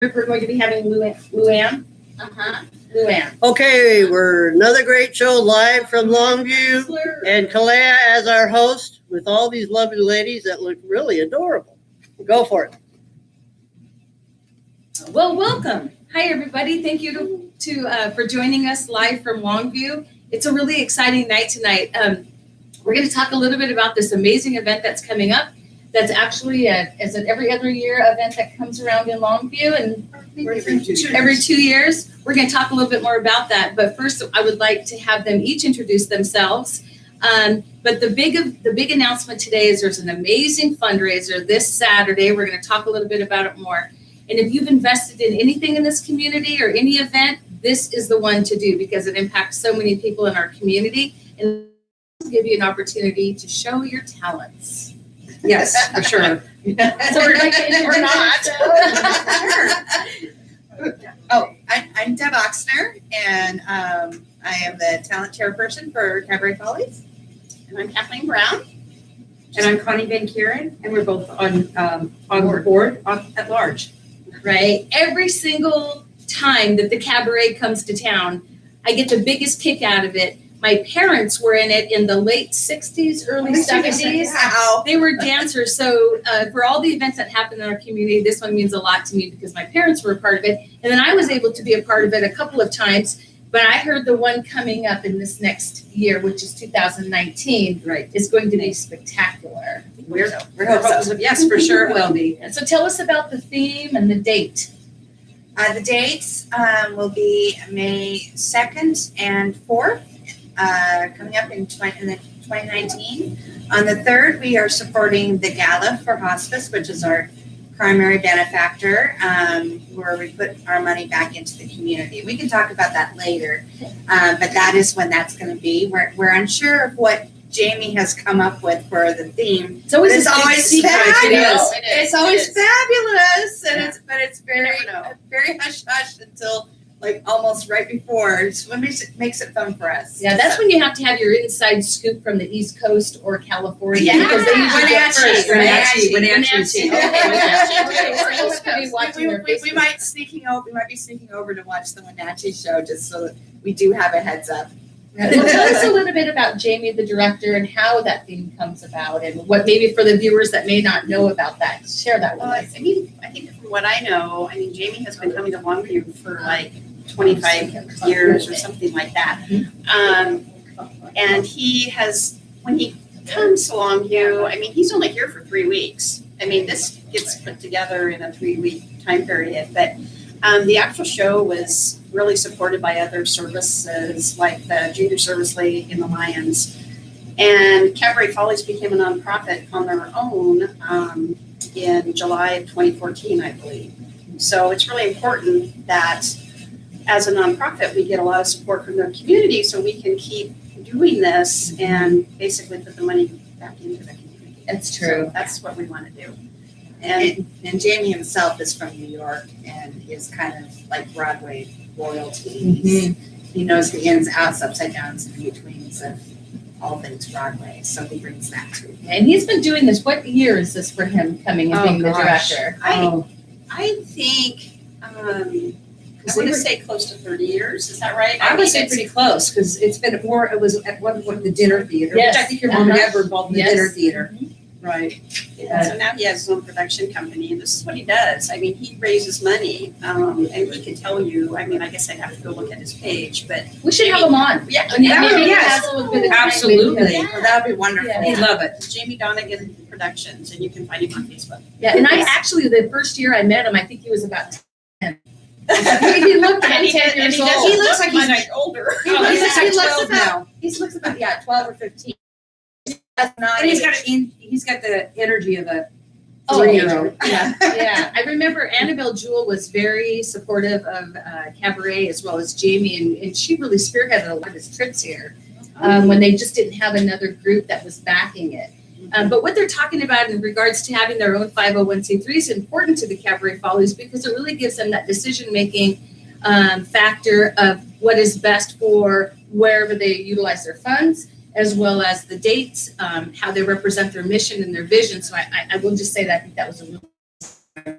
We're going to be having Luann. Luann. Okay, we're another great show live from Longview, and Kalea as our host with all these lovely ladies that look really adorable. Go for it. Well, welcome. Hi, everybody. Thank you for joining us live from Longview. It's a really exciting night tonight. We're going to talk a little bit about this amazing event that's coming up. That's actually is an every other year event that comes around in Longview, and every 2 years. We're going to talk a little bit more about that. But first, I would like to have them each introduce themselves. But the big announcement today is there's an amazing fundraiser this Saturday. We're going to talk a little bit about it more. And if you've invested in anything in this community or any event, this is the one to do because it impacts so many people in our community and will give you an opportunity to show your talents. Yes, for sure. So we're like We're not. Oh, I'm Deb Oxner, and I am the talent chairperson for Cabaret Follies. And I'm Kathleen Brown. And I'm Connie Van Kieran, and we're both on the board at large. right? Every single time that the cabaret comes to town, I get the biggest kick out of it. My parents were in it in the late 60s, early 70s. Wow. They were dancers. So for all the events that happen in our community, this one means a lot to me because my parents were a part of it. And then I was able to be a part of it a couple of times. But I heard the one coming up in this next year, which is 2019, Right. is going to be spectacular. We're hopeful. Yes, for sure it will be. And so tell us about the theme and the date. The dates will be May 2nd and 4th, coming up in 2019. On the 3rd, we are supporting the Gala for Hospice, which is our primary benefactor, where we put our money back into the community. We can talk about that later, but that is when that's going to be. We're unsure of what Jamie has come up with for the theme. It's always It's this big always secret, fabulous. It is. It's always It is. fabulous, and Yeah. it's very hush hush until like almost right before. It's what makes it fun for us. Yeah, that's when you have to have your inside scoop from the East Coast or California. Yeah. Because they usually get Wenatchee. first. Wenatchee. Wenatchee. Wenatchee. Okay, Wenatchee. Okay, So you're supposed to be watching their we faces. might be sneaking over to watch the Wenatchee show just so that we do have a heads up. Well, tell us a little bit about Jamie, the director, and how that theme comes about, and what maybe for the viewers that may not know about that, share that with Well, I us. think from what I know, Jamie has been coming to Longview for like 25 years or something like that. And he has, when he comes to Longview, he's only here for 3 weeks. This gets put together in a 3-week time period, but the actual show was really supported by other services like the Junior Service League and the Lions. And Cabaret Follies became a nonprofit on their own in July of 2014, I believe. So it's really important that as a nonprofit, we get a lot of support from the community so we can keep doing this and basically put the money back into the community. That's So that's what we want to do. And Jamie himself is from New York and is kind of like Broadway royalty. He knows the ins, outs, upside downs, and betweens of all things Broadway. So he brings that too. And he's been doing this. What year is this for him coming and Oh, being the gosh. director? I think, I want to say close to 30 years. Is that right? I would say pretty close because it's been more. It was at one point the dinner theater, Yes. which I think your mom and Uh-huh. dad were involved in the Yes. dinner theater, right? Yeah, so now he has his own production company, and this is what he does. He raises money, and he can tell you. I guess I'd have to go look at his page, but We should have him on. yeah, And That would maybe be- he yes. has a little bit of time with Absolutely. him. Well, that would be wonderful. Yeah. He'd love it. Jamie Donegan Productions, and you can find him on Facebook. Yeah, and I actually, the first year I met him, I think he was about 10. He looked about 10 years old. He looks like he's older. He looks He like looks 12 about- now, He looks about, 12 or 15. not but he's got the energy of a Oh, 3-year-old. Yeah. I remember Annabelle Jewell was very supportive of Cabaret as well as Jamie, and she really spearheaded a lot of his trips here when they just didn't have another group that was backing it. But what they're talking about in regards to having their own 501c3 is important to the Cabaret Follies because it really gives them that decision-making factor of what is best for wherever they utilize their funds, as well as the dates, how they represent their mission and their vision. So I will just say that I think that was a really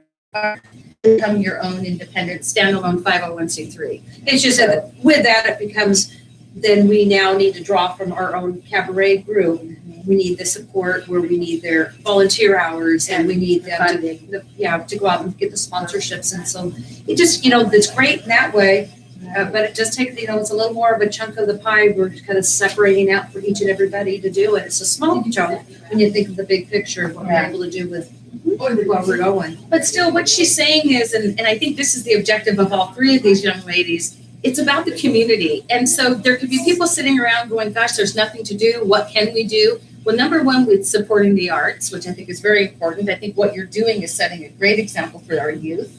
become your own independent, standalone 501c3. It's just that with that, it becomes, then we now need to draw from our own cabaret group. We need the support where we need their volunteer hours and we need them to go out and get the sponsorships. And so it just, it's great in that way. But it just takes, it's a little more of a chunk of the pie. We're kind of separating out for each and everybody to do it. It's a small chunk when you think of the big picture of what we're able to do with what we're going. But still, what she's saying is, and I think this is the objective of all three of these young ladies, it's about the community. And so there could be people sitting around going, gosh, there's nothing to do. What can we do? Well, number one, with supporting the arts, which I think is very important. I think what you're doing is setting a great example for our youth,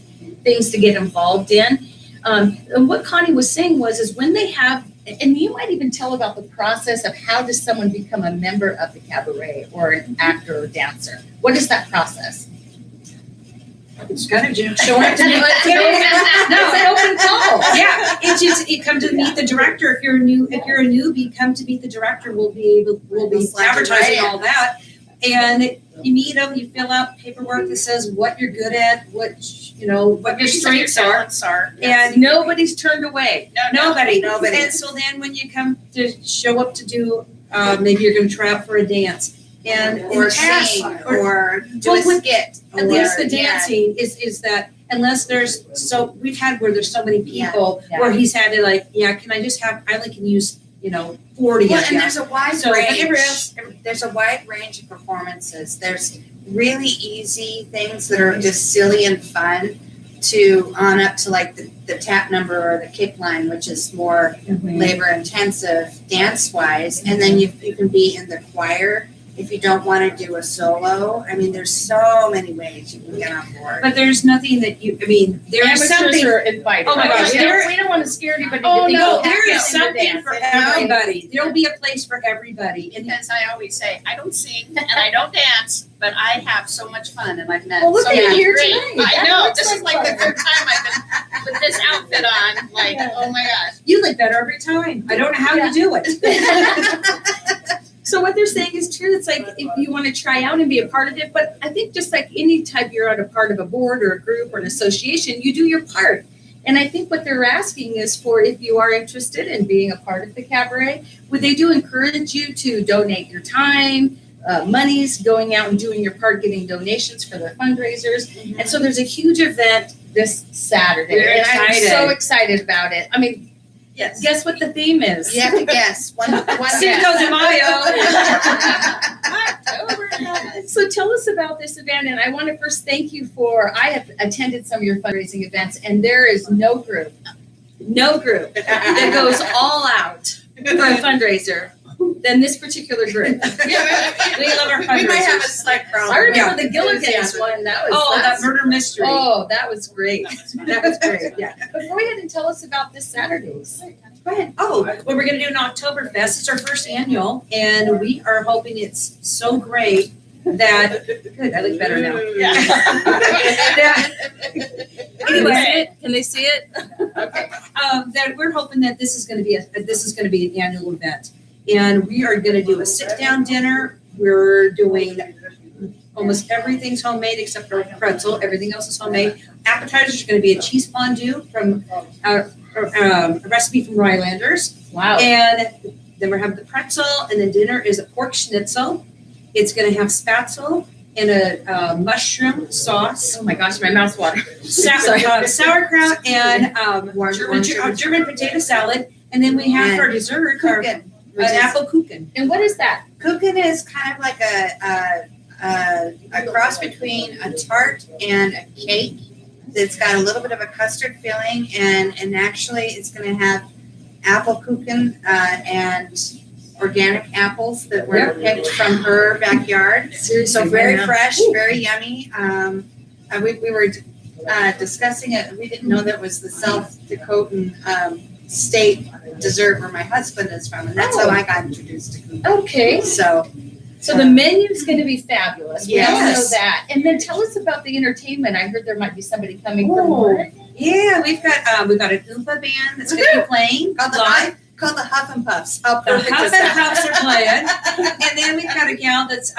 things to get involved in. And what Connie was saying is when they have, and you might even tell about the process of how does someone become a member of the cabaret or an actor or dancer? What is that process? It's kind of show up to do it. No, it's an open call. Yeah, it's just you come to meet the director. If you're a newbie, come to meet the director. We'll be advertising all that, and you meet them. You fill out paperwork that says what you're good at, what your strengths are, And nobody's turned away. nobody. And so then when you come to show up to do, maybe you're going to try out for a dance. And Or sing, or do a Well, skit. at least the Yeah. dancing is that unless we've had where there's so many people Yeah. where he's had to can I just have, I only can use, 40 Well, of and you. there's a wide So, range. whatever else- There's a wide range of performances. There's really easy things that are just silly and fun to on up to like the tap number or the kick line, which is more labor intensive dance wise. And then you can be in the choir if you don't want to do a solo. I mean, there's so many ways you can get on board. But there's nothing that there's Amateurs something. are invited. Oh my right? gosh, We don't want to scare anybody. Oh to think, no, oh, there yeah, is something dance. for everybody. There'll be a place for everybody. And Because I always say, I don't sing and I don't dance, but I have so much fun and I've met Well, look so at you many here great. tonight. I That know, looks this is like the fun. third time I've been with this outfit on, like, oh my gosh. you look better every time. I don't know how you do it. So what they're saying is true. It's like if you want to try out and be a part of it, but I think just like any time you're on a part of a board or a group or an association, you do your part. And I think what they're asking is for if you are interested in being a part of the cabaret, would they do encourage you to donate your time, monies, going out and doing your part, getting donations for their fundraisers. And so there's a huge event this Saturday. We're and I'm excited. so excited about it. I mean, Yes. guess what the theme is? You have to guess. One Cinco de Mayo. So tell us about this event, and I want to first thank you I have attended some of your fundraising events, and there is no group that goes all out for a fundraiser than this particular group. We love our We might have a fundraisers. slight problem. I remember the Gilligan's one. That murder mystery. Oh, that was great. That was great. Yeah. But go ahead and tell us about this Saturdays. Go ahead. Oh, what we're going to do an Oktoberfest. It's our first annual, and we are hoping it's so great that. Good, I look better now. Can they see it? That we're hoping that this is going to be an annual event, and we are going to do a sit-down dinner. We're doing almost everything's homemade except for pretzel. Everything else is homemade. Appetizers are going to be a cheese fondue from a recipe from Rylanders. Wow. And then we're having the pretzel, and then dinner is a pork schnitzel. It's going to have spatzel and a mushroom sauce, Oh my gosh, my mouth's watering. sauerkraut, and German potato salad. And then we have And for dessert our Kuchen. an apple kuchen. And what is that? Kuchen is kind of like a cross between a tart and a cake. It's got a little bit of a custard filling, and actually it's going to have apple kuchen and organic apples that were picked from her backyard. So very fresh, very yummy. We were discussing it. We didn't know that was the South Dakotan state dessert where my husband is from, and that's how I got introduced to kuchen. Okay. So So the menu's going to be fabulous. We all know Yes. that. And then tell us about the entertainment. I heard there might be somebody coming from Oh. work. Yeah, we've got an Oompa band that's going to be playing live. called the Huff and Puffs. How The perfect Huff is and that? Puffs are playing, and then we've got a gal that's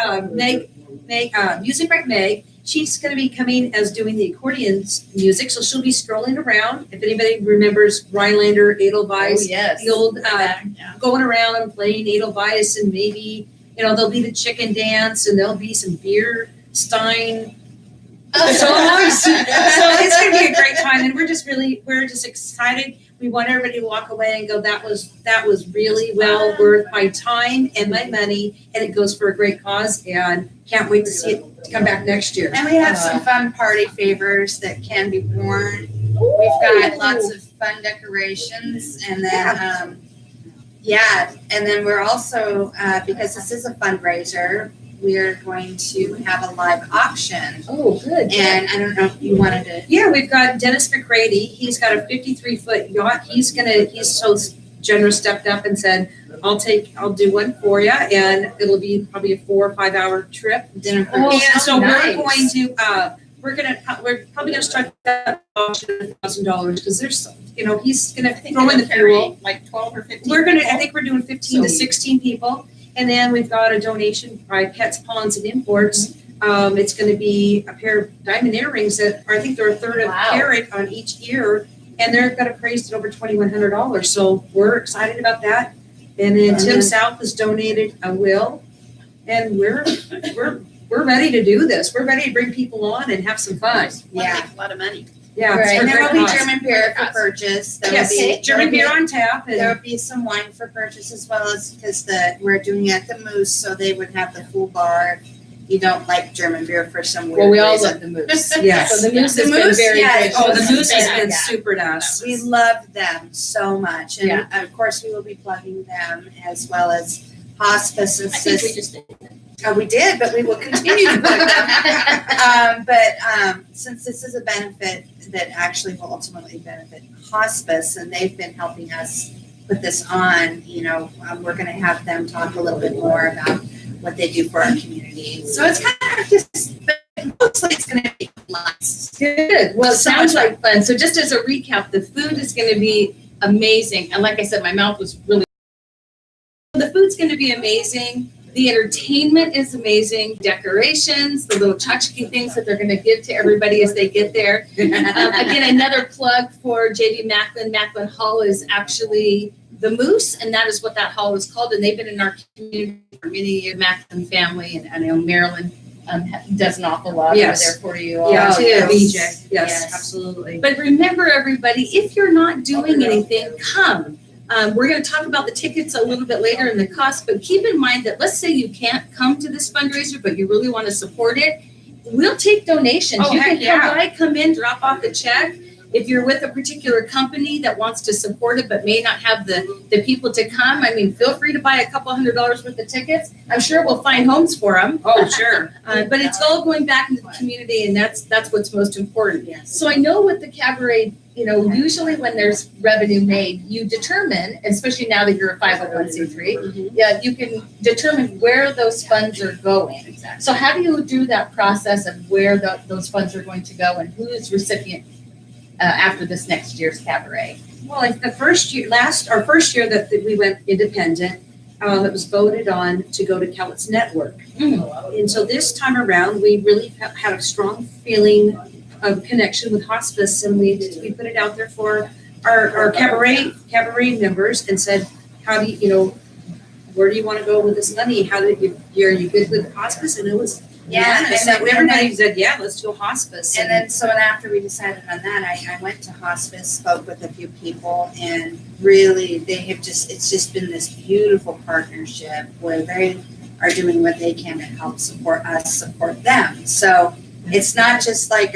Music by Meg, She's going to be coming as doing the accordion music, so she'll be strolling around. If anybody remembers Rylander, Edelweiss, yes. the old Yeah. going around and playing Edelweiss, and maybe there'll be the chicken dance, and there'll be some beer stein songs. So it's going to be a great time, and we're just excited. We want everybody to walk away and go, that was really well worth my time and my money, and it goes for a great cause, and can't wait to see it come back next year. And we have some fun party favors that can be worn. We've got lots of fun decorations, and then and then we're also because this is a fundraiser, we're going to have a live auction. Oh, good. And I don't know if you wanted to. Yeah, we've got Dennis McCready. He's got a 53-foot yacht. He's so generous, stepped up and said, I'll do one for you, and it'll be probably a 4 or 5 hour trip. Dinner for Oh, And so nice. we're probably gonna start that auction at $1,000 because there's, he's gonna I think throw in the it'll carry fuel. like 12 or 15. I people. think we're doing 15 to 16 people. And then we've got a donation by Pets, Ponds, and Imports. It's going to be a pair of diamond earrings that I think they're a third of a carat on each ear, and they're going to praise at over $2,100. So we're excited about that. And then Tim South has donated a will, and we're ready to do this. We're ready to bring people on and have some fun. Yeah, make a lot of money. Yeah, Right. it's And for there will great be cause. German beer for purchase. There will Yes, be German beer on tap. There And will be some wine for purchase as well as because we're doing it at the Moose, so they would have the full bar. You don't like German beer for some weird Well, we all reason. love the moose. Yes. So the moose The has been moose, very yes. gracious. oh, the Moose has been Yeah. super nice. We love them so much, and Yeah. of course we will be plugging them as well as hospice I think we assist. just did. We did, but we will continue to plug them. Since this is a benefit that actually will ultimately benefit hospice, and they've been helping us put this on, we're going to have them talk a little bit more about what they do for our community. So it's kind of just, but mostly it's going to be lots. Good. Well, it So sounds much like fun. So just as a recap, the food is going to be amazing. And like I said, my mouth was really. The food's going to be amazing. The entertainment is amazing. Decorations, the little tchotchke things that they're going to give to everybody as they get there. Again, another plug for JV Macklin. Macklin Hall is actually the Moose, and that is what that hall is called. And they've been in our community for many years. Macklin family, and I know Marilyn does an awful lot Yes. over there for you all. Yeah, Oh, too. yes. BJ. Yes, Yes. absolutely. But remember, everybody, if you're not doing anything, come. We're going to talk about the tickets a little bit later and the cost, but keep in mind that let's say you can't come to this fundraiser, but you really want to support it. We'll take donations. Oh, You heck can yeah. come in, drop off a check. If you're with a particular company that wants to support it but may not have the people to come, I mean, feel free to buy a couple $100 worth of tickets. I'm sure we'll find homes for them. Oh, sure. But it's all going back into the community, and that's what's most important. Yes. So I know with the cabaret, usually when there's revenue made, you determine, especially now that you're a 501c3, yeah, you can determine where those funds are going. So how do you do that process of where those funds are going to go and who is recipient after this next year's cabaret? Well, like our first year that we went independent, it was voted on to go to Cowlitz Network. And so this time around, we really had a strong feeling of connection with hospice, and we put it out there for our cabaret members and said, how do you, where do you want to go with this money? Are you good with hospice? And it was Yes, so and everybody said, yeah, let's do hospice. And then, so after we decided on that, I went to hospice, spoke with a few people, and really, it's just been this beautiful partnership where they are doing what they can to help support us, support them. So it's not just like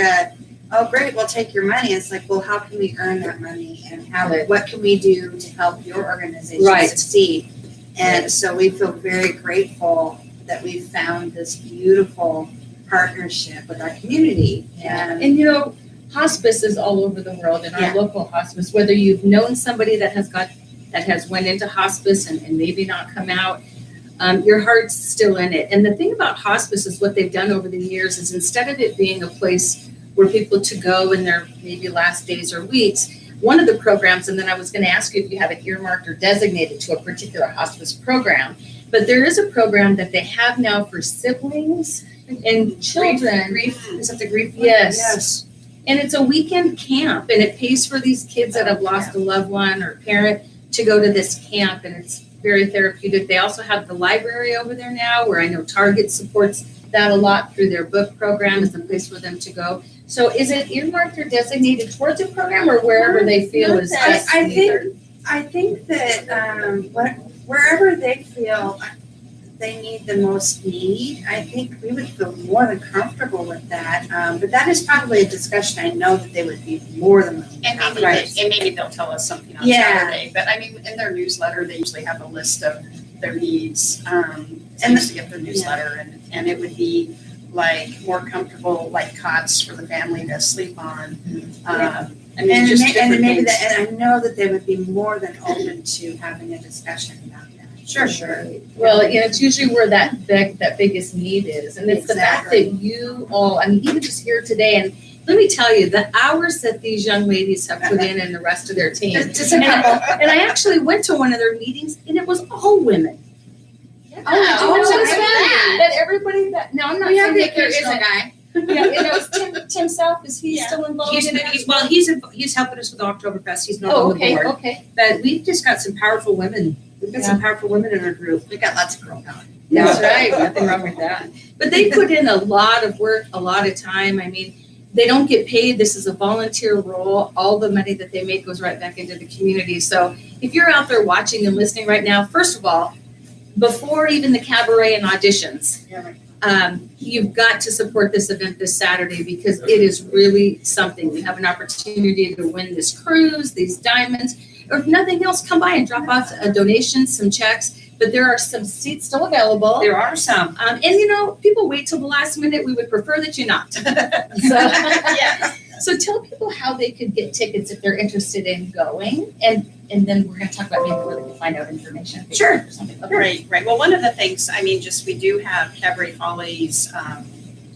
oh, great, we'll take your money. It's like, well, how can we earn that money, and what can we do to help your organization Right. succeed? And so we feel very grateful that we found this beautiful partnership with our community. And hospice is all over the world, and our Yeah. local hospice, whether you've known somebody that has went into hospice and maybe not come out, your heart's still in it. And the thing about hospice is what they've done over the years is instead of it being a place where people to go in their maybe last days or weeks, one of the programs, and then I was going to ask you if you have it earmarked or designated to a particular hospice program, but there is a program that they have now for siblings and children. Grief, is that the grief? one? Yes. Yes. And it's a weekend camp, and it pays for these kids that have lost a loved one or parent to go to this camp, and it's very therapeutic. They also have the library over there now, where I know Target supports that a lot through their book program. It's a place for them to go. So is it earmarked or designated towards a program, or wherever they feel is best? I think that wherever they feel they need the most need, I think we would feel more than comfortable with that. But that is probably a discussion I know that they would be more than willing to And have. maybe they'll tell us something on Yeah. Saturday, but I mean, in their newsletter, they usually have a list of their needs. And And to get their newsletter, and it would be like more comfortable, like cots for the family to sleep on. I mean, And just and different maybe things. that, and I know that they would be more than open to having a discussion about that. Sure. Well, it's usually where that biggest need is. And it's the fact that you all, I mean, even just here today, and let me tell you, the hours that these young ladies have put in and the rest of their team. Just a couple. And I actually went to one of their meetings, and it was all women. Oh, Do you know I what's love funny? that. That everybody that, now I'm not We have saying the that there occasional isn't. guy. Yeah, and it was Tim South, is he Yeah. still involved in that? He's helping us with Oktoberfest. He's not Oh, on the okay, board. okay. But we've just got some powerful women. We've got some powerful women in our group. We've got lots of girl power. That's right, nothing wrong with that. But they put in a lot of work, a lot of time. I mean, they don't get paid. This is a volunteer role. All the money that they make goes right back into the community. So if you're out there watching and listening right now, first of all, before even the cabaret and auditions, you've got to support this event this Saturday because it is really something. You have an opportunity to win this cruise, these diamonds, or if nothing else, come by and drop off a donation, some checks. But there are some seats still available. There are some. And people wait till the last minute. We would prefer that you not. Yeah. So tell people how they could get tickets if they're interested in going, and then we're going to talk about maybe where they can find out information. Sure. Or something. Okay. Right. Well, one of the things, I mean, just we do have Cabaret Follies,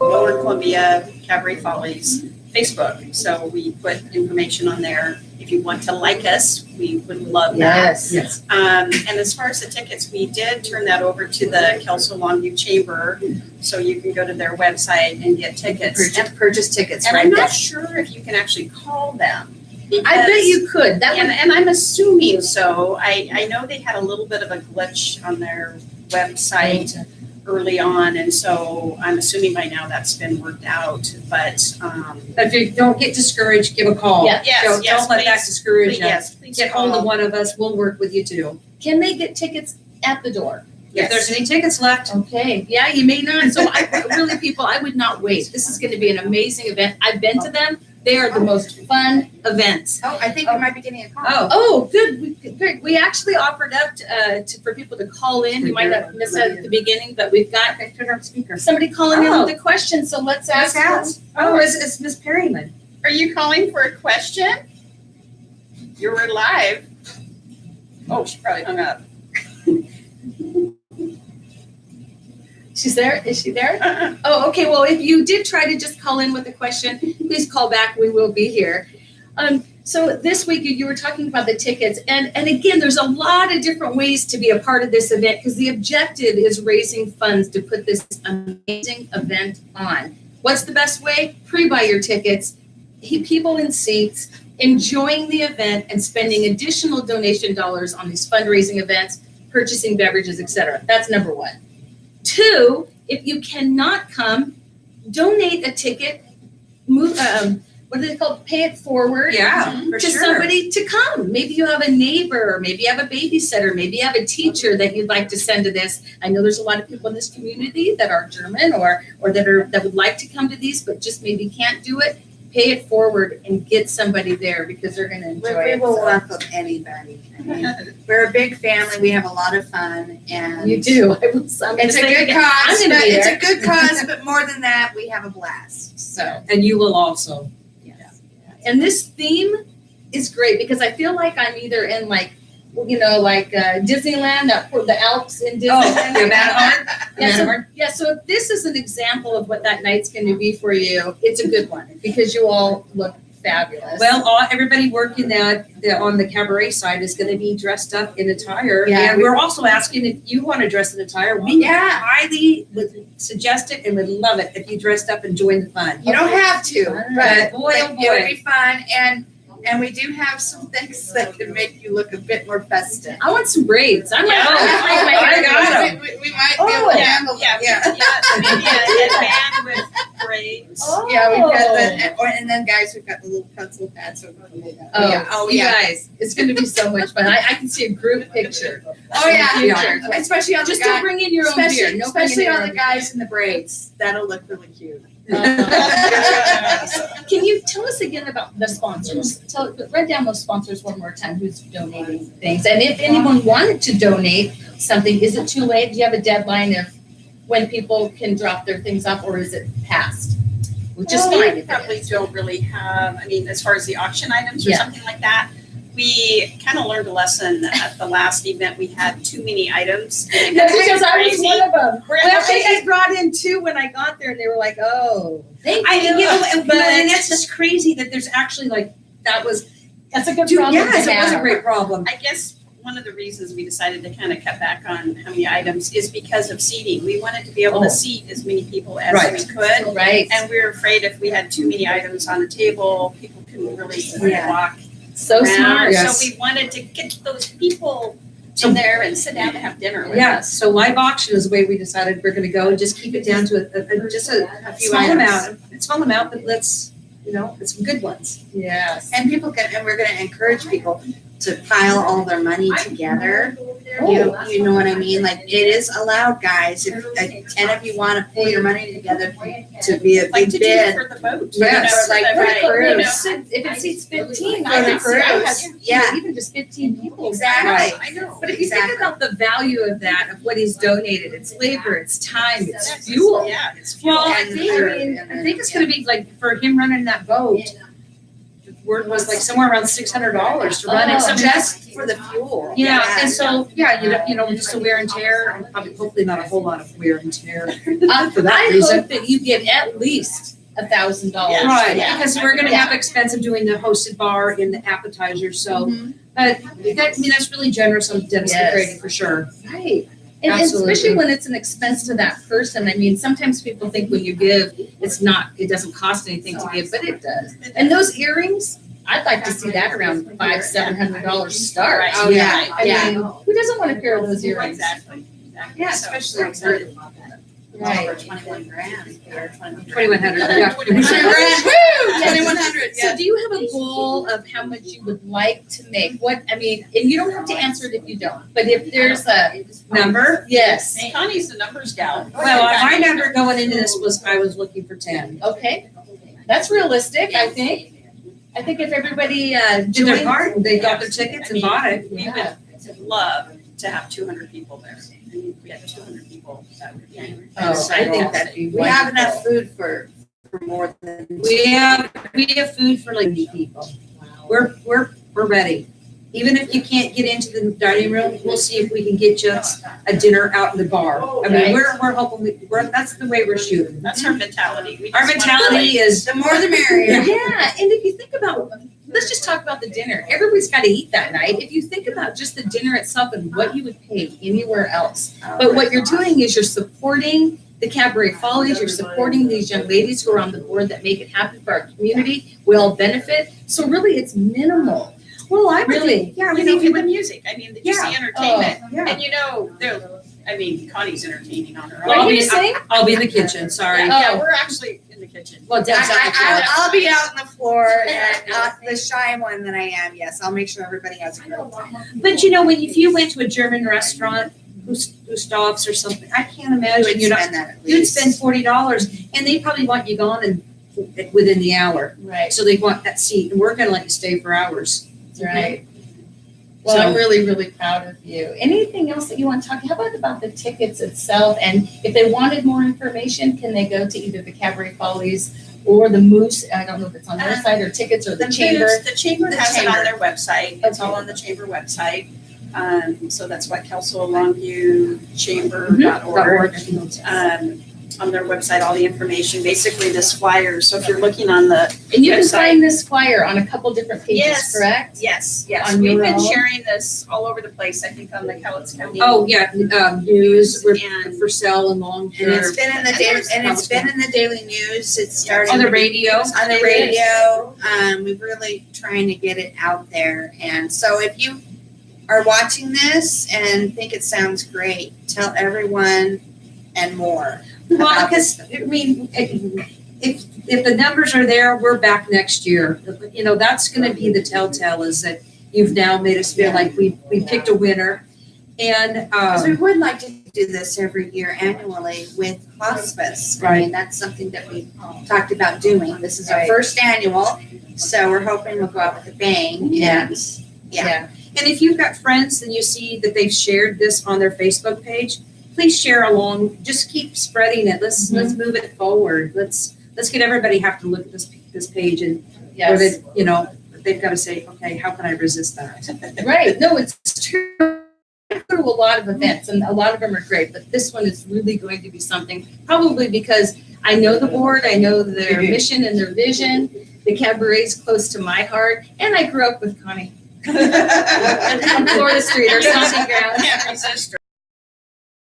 Lower Columbia Cabaret Follies Facebook. So we put information on there. If you want to like us, we would love that. Yes. And as far as the tickets, we did turn that over to the Kelso Longview Chamber, so you can go to their website and get tickets. Purchase tickets And right I'm there. not sure if you can actually call them. I bet because- you could. That would. and I'm assuming so. I know they had a little bit of a glitch on their website early on, and so I'm assuming by now that's been worked out. But But if you don't get discouraged, give a call. Yeah. Don't let that please, discourage you. please Get hold of call. one of us. We'll work with you too. Can they get tickets at the door? If there's any tickets left. Okay. Yeah, you may not. So I would not wait. This is going to be an amazing event. I've been to them. They are the most fun events. Oh, I think we might be getting a call. Oh, good. We actually offered up for people to call in. You might have missed it at the beginning, but we've got Put her on speaker. somebody calling in with a question. So let's ask her. Oh, it's Miss Perryman. Are you calling for a question? You were live. Oh, she probably hung up. She's there? Is she there? Oh, okay. Well, if you did try to just call in with a question, please call back. We will be here. So this week you were talking about the tickets, and again, there's a lot of different ways to be a part of this event because the objective is raising funds to put this amazing event on. What's the best way? Pre-buy your tickets, people in seats, enjoying the event, and spending additional donation dollars on these fundraising events, purchasing beverages, etc. That's number one. 2, if you cannot come, donate a ticket, move, what do they call it? Pay it forward Yeah, for to sure. somebody to come. Maybe you have a neighbor, or maybe you have a babysitter, maybe you have a teacher that you'd like to send to this. I know there's a lot of people in this community that are German or that would like to come to these, but just maybe can't do it. Pay it forward and get somebody there because they're going to enjoy We it. will So- welcome anybody. I mean, we're a big family. We have a lot of fun, and You do. I'm gonna It's a say good again, cause. I'm gonna But be it's there. a good cause, but more than that, we have a blast. So And you will also. And this theme is great because I feel like I'm either in Disneyland, the Alps in Disneyland. the Matterhorn? So if this is an example of what that night's going to be for you, it's a good one because you all look fabulous. Well, everybody working on the cabaret side is going to be dressed up in attire. Yeah. And we're also asking if you want to dress in attire. We highly would suggest it and would love it if you dressed up and joined the fun. You don't have to, but Boy, oh it would boy. be fun, and we do have some things that can make you look a bit more festive. I want some braids. I'm Yeah. I got them. We might be able to handle that. Maybe a headband with braids. Yeah, we've got and then guys, we've got the little pencil pads. You guys, it's going to be so much fun. I can see a group picture. Oh yeah, Future. especially on Just the guys. don't bring in your own beer. Especially, No especially bringing in on your the guys in the braids. That'll look really cute. Can you tell us again about the sponsors? Write down those sponsors one more time, who's donating things. And if anyone wanted to donate something, is it too late? Do you have a deadline of when people can drop their things off, or is it past? Which is fine. We if it probably is. don't really have, I mean, as far as the auction items or Yeah. something like that, we kind of learned a lesson at the last event. We had too many items. And it That's got because I was crazy. one of them. We're- Well, they had brought in 2 when I got there, and they were like, "Oh, thank you." And that's just crazy that there's actually That's a good dude, problem yes, to it was a have. great problem. I guess one of the reasons we decided to kind of cut back on how many items is because of seating. We wanted to be able Oh. to seat as many people as Right. we could. Right. And we were afraid if we had too many items on the table, people couldn't really walk So around. smart. Yes. So we wanted to get those people So- in there and sit down and have dinner with Yeah, us. so live auction is the way we decided we're gonna go and just keep it down to a few small items. amount, but let's, it's some good ones. Yes. And we're going to encourage people to pile all their money together. You know what I mean? Like, it is allowed, guys. If 10 of you want to pull your money together to be a Like big to do bid. for the boat. Yes. Like for for the the boat, you know. cruise. If it seats 15, For I the can see, I have, cruise. Yeah. even just 15 people. Exactly. Right. I know. But if you think Exactly. about the value of that, of what he's donated, it's labor, it's time, it's fuel. Yeah, it's fuel. Well, I And think, I think it's gonna be like, for him running that boat, the word was like somewhere around $600 to run it. So Just for the fuel. yeah, and so, just a wear and tear, and probably, hopefully not a whole lot of wear and tear. For that I reason. hope that you get at least $1,000. Yes. Right, Yeah. because we're gonna have expensive doing the hosted bar and the appetizer, so, Mhm. but that's really generous of Dennis Yes. McGrady for sure. Right. And Absolutely. especially when it's an expense to that person. I mean, sometimes people think when you give, it doesn't cost anything to give, but it does. And those earrings, I'd like to see that around $500-700 start. Right. Oh, yeah. I mean, who doesn't want a pair of those earrings? Exactly. Yeah, So- especially like for Right. over 21 grand. 2,100, yeah. 2,100, So do you have a goal of how much you would like to make? And you don't have to answer it if you don't, but if there's a Number? yes. Connie's the numbers gal. Well, my number going into this was, I was looking for 10. Okay. That's realistic, I think. I think if everybody Did their joined. part, they got their tickets and bought it. We Yeah. would love to have 200 people there. I mean, if we had 200 people, that would be. Oh, I think that'd be We have wonderful. enough food for more than. We have food for like 80 people. We're ready. Even if you can't get into the dining room, we'll see if we can get you a dinner out in the bar. I mean, we're hoping, that's the way we're shooting. That's our mentality. We Our just wanna mentality is, The more the merrier. Yeah, and if you think about, let's just talk about the dinner. Everybody's got to eat that night. If you think about just the dinner itself and what you would pay anywhere else. But what you're doing is you're supporting the Cabaret Follies, you're supporting these young ladies who are on the board that make it happen for our community. We all benefit. So really, it's minimal. well, I would Really? think, yeah, You know, and the music, I mean, just the Yeah. entertainment. yeah. And Connie's entertaining on her own. Well, Are you gonna sing? I'll be in the kitchen, sorry. Yeah, we're actually in the kitchen. Well, Deb's out the floor. I'll be out on the floor, and the shy one that I am, yes, I'll make sure everybody has a good time. But if you went to a German restaurant, Gustav's or something, I can't You imagine, would spend that at you'd least. spend $40 and they probably want you gone within the hour. Right. So they want that seat and we're gonna let you stay for hours. Right. Well, I'm really, really proud of you. Anything else that you want to talk? How about the tickets itself? And if they wanted more information, can they go to either the Cabaret Follies or the Moose? I don't know if it's on their site or tickets or the Chamber. The chamber The has it on chamber. their website. It's all Okay. on the chamber website. So that's what Kelso Longview Chamber.org. on their website all the information, basically this flyer. So if you're looking on the And you can website. find this flyer on a couple different pages, Yes. correct? Yes, On we've your been own? sharing this all over the place, I think on the Cowlitz County. Oh, yeah, news, we're And- for sale and long. And it's been in the daily news. It's starting On the to be- radio. On the radio. We're really trying to get it out there. And so if you are watching this and think it sounds great, tell everyone and more. Well, about because, this. I mean, if the numbers are there, we're back next year. You know, that's gonna be the telltale, is that you've now made us feel like we picked a winner. And, Because we would like to do this every year annually with hospice. I mean, that's something that we talked about doing. This is our Right. first annual, so we're hoping we'll go out with a bang. And yeah. And if you've got friends and you see that they've shared this on their Facebook page, please share along. Just keep spreading it. Let's move it forward. Let's get everybody have to look at this page and or Yes. they, you know, they've got to say, okay, how can I resist that? Right. No, it's true. I go to a lot of events and a lot of them are great, but this one is really going to be something, probably because I know the board, I know their mission and their vision. The cabaret's close to my heart, and I grew up with Connie. on Florida Street or something ground.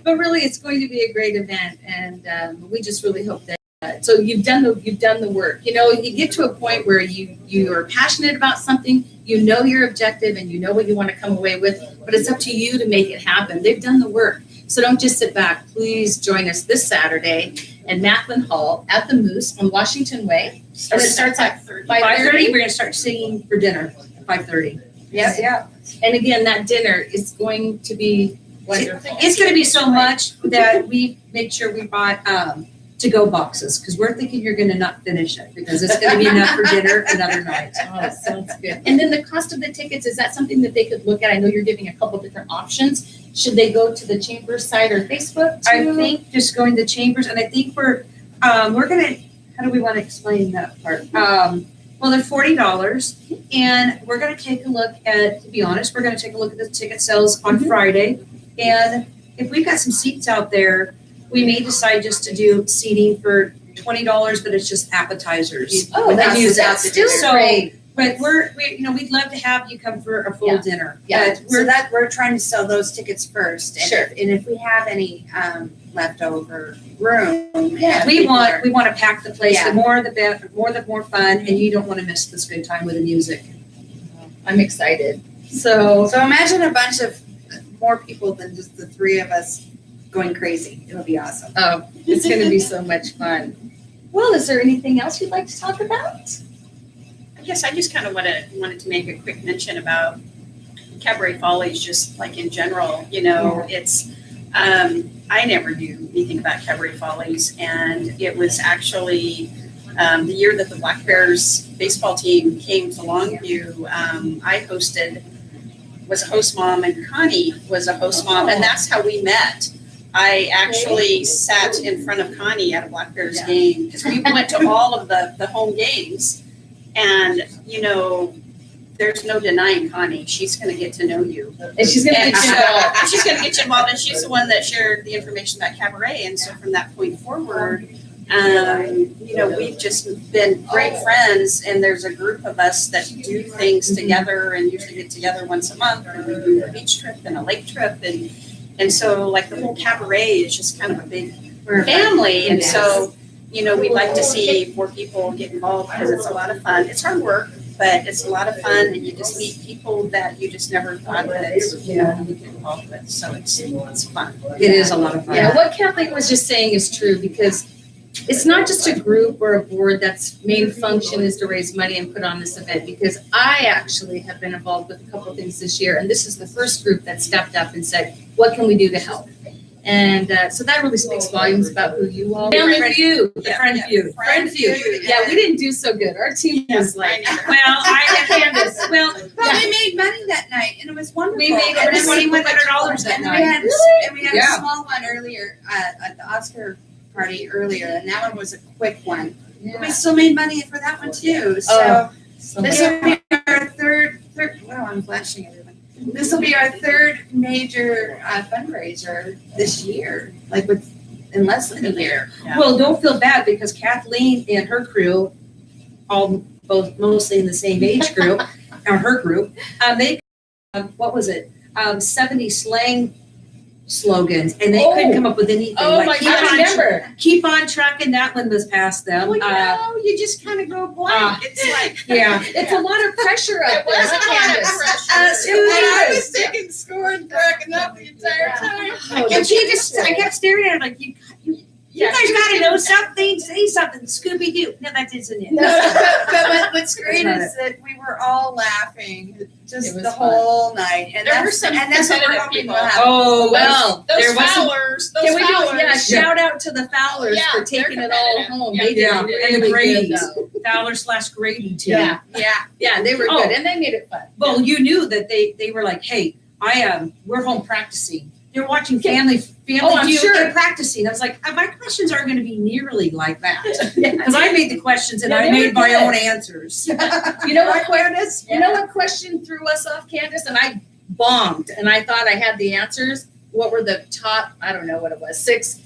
But really, it's going to be a great event, and we just really hope that. So you've done the work. You know, you get to a point where you are passionate about something, you know your objective, and you know what you want to come away with. But it's up to you to make it happen. They've done the work, so don't just sit back. Please join us this Saturday in Macklin Hall at the Moose on Washington Way. And it starts at 5:30. 5:30. We're gonna start singing for dinner at 5:30. Yes. Yeah. And again, that dinner is going to be wonderful. It's gonna be so much that we made sure we bought to-go boxes, because we're thinking you're gonna not finish it, because it's gonna be enough for dinner another night. Oh, sounds good. And then the cost of the tickets, is that something that they could look at? I know you're giving a couple different options. Should they go to the Chamber's site or Facebook I too? think just going to Chambers, and I think we're gonna, how do we want to explain that part? Well, they're $40, and we're gonna take a look at, to be honest, we're gonna take a look at the ticket sales on Friday. And if we've got some seats out there, we may decide just to do seating for $20, but it's just appetizers. Oh, With the that's music. still So, great. But we'd love to have you come for a full Yeah. dinner. Yeah. But We're trying to sell those tickets first. And Sure. if we have any leftover room. Yeah. and we people want are- to pack the place. Yeah. The more the better, the more fun, and you don't want to miss this good time with the music. I'm excited. So, So imagine a bunch of more people than just the three of us going crazy. It'll be awesome. oh, it's going to be so much fun. Well, is there anything else you'd like to talk about? I guess I just kind of wanted to make a quick mention about Cabaret Follies, just like in general. You know, it's I never knew anything about Cabaret Follies, and it was actually the year that the Black Bears baseball team came to Longview. I was a host mom, and Connie was a host mom, and that's how we met. I actually sat in front of Connie at a Black Bears game, because we went to all of the home games. And, you know, there's no denying Connie. She's going to get to know you. And she's going to get you involved. She's going to get you involved, and she's the one that shared the information about Cabaret. And so from that point forward, you know, we've just been great friends. And there's a group of us that do things together and usually get together once a month. And we do a beach trip and a lake trip. And so, like, the whole Cabaret is just kind of a big family. And so, you know, we'd like to see more people get involved because it's a lot of fun. It's hard work, but it's a lot of fun, and you just meet people that you just never thought that you would get involved with. So it's fun. It is a lot of fun. Yeah, what Kathleen was just saying is true, because it's not just a group or a board that's main function is to raise money and put on this event, because I actually have been involved with a couple of things this year, and this is the first group that stepped up and said, what can we do to help? And so that really speaks volumes about who you all are. Family Feud. The friend feud. Friend Feud. Yeah, we didn't do so good. Our team was like, Well, I Candace. Well, But we made money that night, and it was wonderful. we made And then we went $2,100 that And night. we had Yeah. a small one earlier at the Oscar party earlier, and that one was a quick one. But we still made money for that one too. So this will be our third. Wow, I'm flashing everyone. This will be our third major fundraiser this year. Like with in less than a year. Yeah. Well, don't feel bad because Kathleen and her crew, both mostly in the same age group, or her group, they, what was it? 70 slang slogans, and they couldn't come up with anything. Oh Like, my God, I remember. keep on trucking. That one was past them. Well, you just kind of go blank. It's like. Yeah. It's a lot of pressure up It was there, a lot of Candace. pressure. Susan. And I was taking score and cracking up the entire time. And she just, I kept staring at her like, you guys gotta know something, say something, Scooby-Doo. No, that isn't it. But what's great That's not is that we were all laughing It just was the fun. whole night. And There were that's, some and that's what we're competitive hoping people. will happen. Oh, well, Those there wasn't. Fowlers, those Can we do, Fowlers. yeah, shout out to the Fowlers Yeah, for taking they're it all competitive. home. Yeah, They did yeah, and the really good Grady's. though. Fowler/Grady too. Yeah, Yeah. yeah, they were Oh. good and they made it fun. Well, you knew that they were like, hey, we're home practicing. They're watching Family Oh, I'm Feud sure. and practicing. I was like, my questions aren't going to be nearly like that because I made the questions and Yeah, I they made were my good. own answers. You know what, Candace? You know what question threw us off, Candace? And I bombed and I thought I had the answers. What were the top, I don't know what it was, 6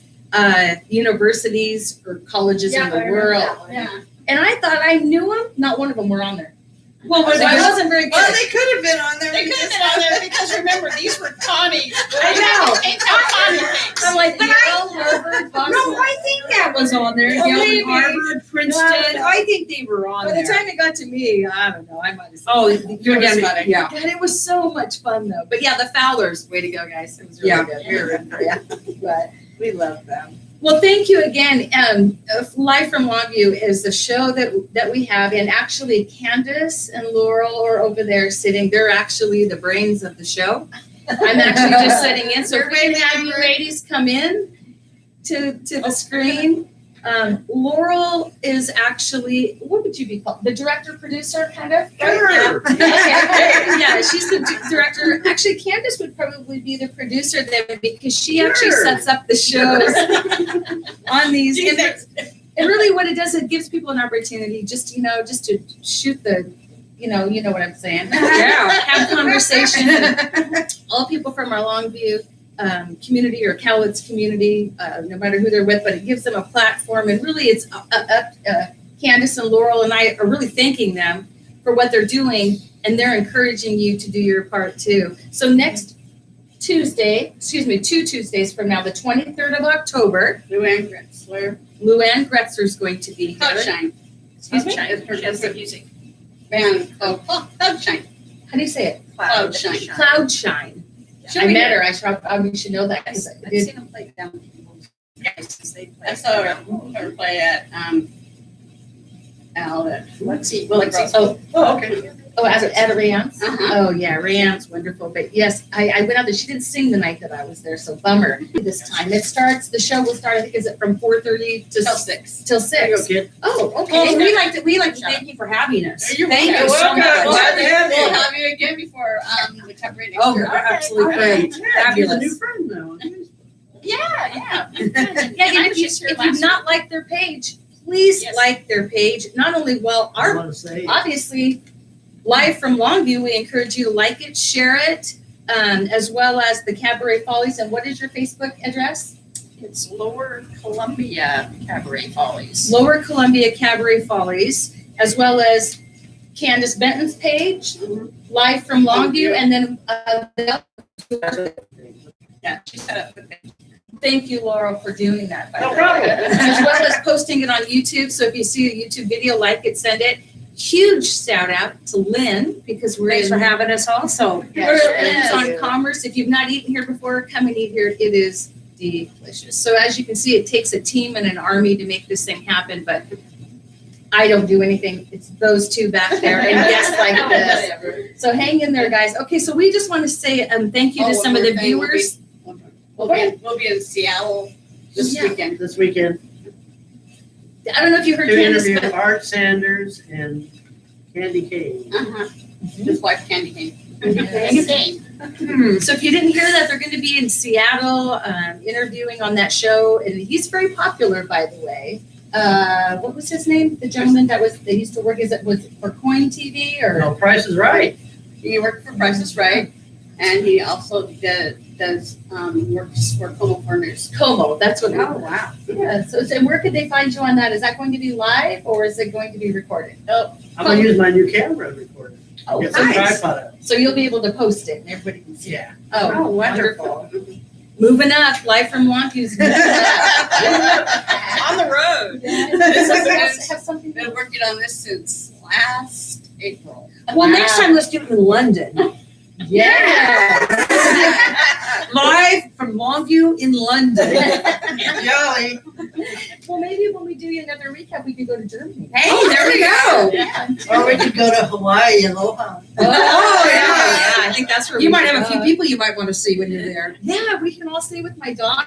universities or colleges in the world? Yeah. And I thought I knew them. Not one of them were on there. Well, So I wasn't very good. Well, they could have been on there. They could have been on there because remember, these were Tommy. I know. Tommy things. I'm like, But Yale, Harvard, Boston. No, I think that was on there. Believe Yale, me. Harvard, Princeton. I think they were on By the there. time it got to me, I don't know. I might have said Oh, something. you're It was down. funny. Yeah. God, it was so much fun though. But yeah, the Fowlers, way to go, guys. It was really Yeah. good. We were rooting for you. But we love them. Well, thank you again. Live from Longview is the show that we have, and actually Candace and Laurel are over there sitting. They're actually the brains of the show. I'm actually just sitting in. So if we can have you ladies come in to the screen. Laurel is actually, what would you be called? The director, producer, kind of? Sure. Okay. Yeah, she's the director. Actually, Candace would probably be the producer then because she actually Sure. sets up the shows on these. And really what it does, it gives people an opportunity just to shoot the, you know what I'm saying. Yeah. Have conversation. All people from our Longview community or Cowlitz community, no matter who they're with, but it gives them a platform. And really it's Candace and Laurel and I are really thanking them for what they're doing, and they're encouraging you to do your part too. So next Tuesday, 2 Tuesdays from now, the 23rd of October, Luann Gretzler. Luann Gretzler is going to be here. Cloudshine. Excuse me? She has the music band called Cloudshine. How do you say it? Cloudshine. Cloudshine. I met her. I probably should know that because I I've did. seen them play down in people's places. They play. I saw her play at out at Lexi. Oh, okay. Oh, at Rayanne's? Uh-huh. Oh, yeah, Rayanne's wonderful. But yes, I went out there. She didn't sing the night that I was there, so bummer. This time the show will start, I think, is it from 4:30 to Till 6. Till There you go, 6? kid. Oh, Well, okay. we like to thank you for having us. You're Thank welcome. you so Welcome. much. Glad to have you. We'll have you again before the cabaret next Oh, year. absolutely great. Yeah, he's a new Fabulous. friend now. Yeah. Yeah, Yeah, and if you've not liked their page, please Yes. like their page. Not only, well, I our want to say, obviously, live from Longview, we encourage you to like it, share it, as well as the Cabaret Follies. And what is your Facebook address? It's Lower Columbia Cabaret Follies. Lower Columbia Cabaret Follies, as well as Candace Benton's page, live from Longview, and then Yeah, she set up the page. thank you, Laurel, for doing that. by No the way. problem. As well as posting it on YouTube. So if you see a YouTube video, like it, send it. Huge shout out to Lynn because we're Thanks in for having us also. It's on Commerce. If you've not eaten here before, come and eat here. It is delicious. So as you can see, it takes a team and an army to make this thing happen, but I don't do anything. It's those two back there and guests like this. Whatever. So hang in there, guys. Okay, so we just want to say thank you to Oh, some one of the more thing, viewers. We'll be in Seattle this Yeah. weekend. this weekend, I don't know if you heard to Candace, interview but Art Sanders and Candy Kane. Uh-huh. His wife Candy Cane. Mhm. So if you didn't hear that, they're going to be in Seattle interviewing on that show, and he's very popular, by the way. What was his name? The gentleman that used to work, is it was for Coin TV or? No, Price is Right. You work for Price is Right. and he also does works for Como Furniture. Como, that's what. Oh, wow. Yeah. So where could they find you on that? Is that going to be live or is it going to be recorded? Oh, I'm gonna use my new camera and record it. oh, Get some nice. tripod out. So you'll be able to post it and everybody can see it. Yeah. Oh, Oh, wonderful. Moving up, live from Longview's. On the road. Have something. Been working on this since last April. Well, next time, let's do it in London. Yeah. Live from Longview in London. Jolly. Well, maybe when we do another recap, we could go to Germany. Hey, Oh, there we go. Yeah. Or we could go to Hawaii, Aloha. Oh, yeah. I think that's where You we might should have a few go. people you might want to see when you're there. Yeah, we can all stay with my dog.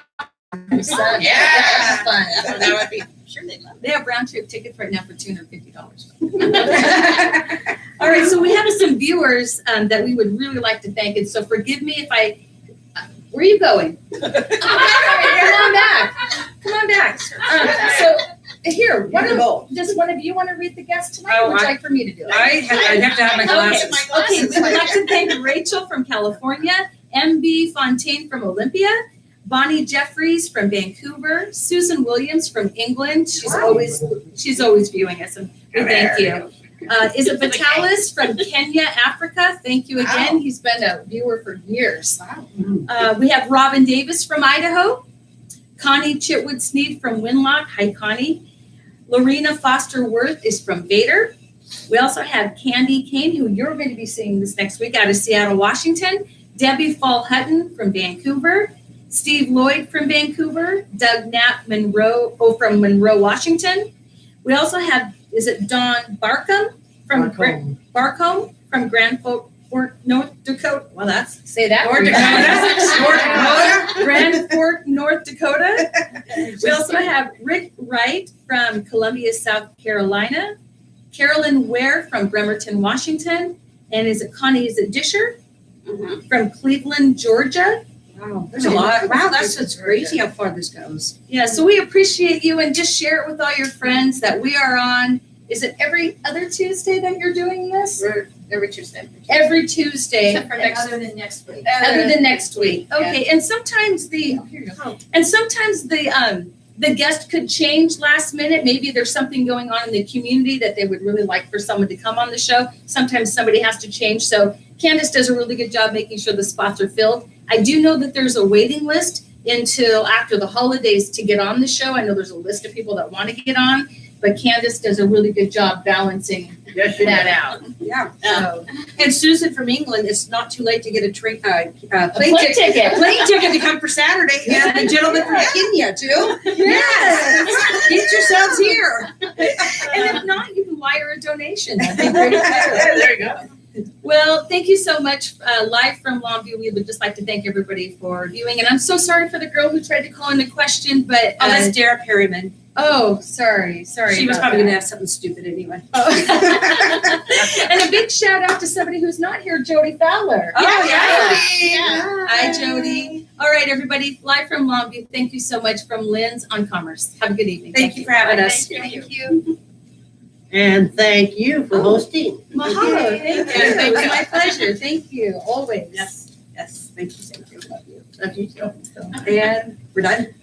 My son. Yeah. That's fun. That would be, sure they love They have round trip tickets right now for $250. All right, so we have some viewers that we would really like to thank, and so forgive me if I. Where are you going? Come on back. Come on back. So here, does one of you want to read the guests tonight, or would you like for me to do it? I'd have to have my glasses. Okay, we'd like to thank Rachel from California, MB Fontaine from Olympia, Bonnie Jeffries from Vancouver, Susan Williams from England. She's always viewing us, and we thank you. Is it Vitalis from Kenya, Africa? Thank you again. Wow. He's been a viewer for years. We have Robin Davis from Idaho, Connie Chitwood Sneed from Winlock. Hi, Connie. Lorena Foster Worth is from Vader. We also have Candy Kane, who you're going to be seeing this next week out of Seattle, Washington. Debbie Fall Hutton from Vancouver. Steve Lloyd from Vancouver. Doug Knapp from Monroe, Washington. We also have, is it Dawn Barcombe from Barcombe from Grand Fork, North Dakota. Well, say that. North Dakota. Grand Fork, North Dakota. We also have Rick Wright from Columbia, South Carolina. Carolyn Ware from Bremerton, Washington. And is it Disher from Cleveland, Georgia. Wow, there's a lot. Wow, that's crazy how far this goes. Yeah, so we appreciate you, and just share it with all your friends that we are on. Is it every other Tuesday that you're doing this? every Tuesday. Every Tuesday. Except for next Other than next week. Other than next week. Okay, and sometimes the guest could change last minute. Maybe there's something going on in the community that they would really like for someone to come on the show. Sometimes somebody has to change. So Candace does a really good job making sure the spots are filled. I do know that there's a waiting list until after the holidays to get on the show. I know there's a list of people that want to get on, but Candace does a really good job balancing that out. Yeah. So, And Susan from England, it's not too late to get a plane plane ticket. ticket. Plane ticket to come for Saturday, and the gentleman from Kenya too. Yes. Get yourselves here. And if not, you can wire a donation. That'd be great too. There you go. Well, thank you so much. Live from Longview, we would just like to thank everybody for viewing. And I'm so sorry for the girl who tried to call in a question, but Oh, that's Dara Perryman. sorry. She was probably going to have something stupid anyway. And a big shout out to somebody who's not here, Jody Fowler. Oh, yeah. Yeah. Hi, Jody. All right, everybody. Live from Longview. Thank you so much from Lynn's on Commerce. Have a good evening. Thank you for having us. Thank you. And thank you for hosting. Mahalo. Thank you. It was my pleasure. Thank you. Always. Yes. Thank you. Love you. Thank you. And we're done.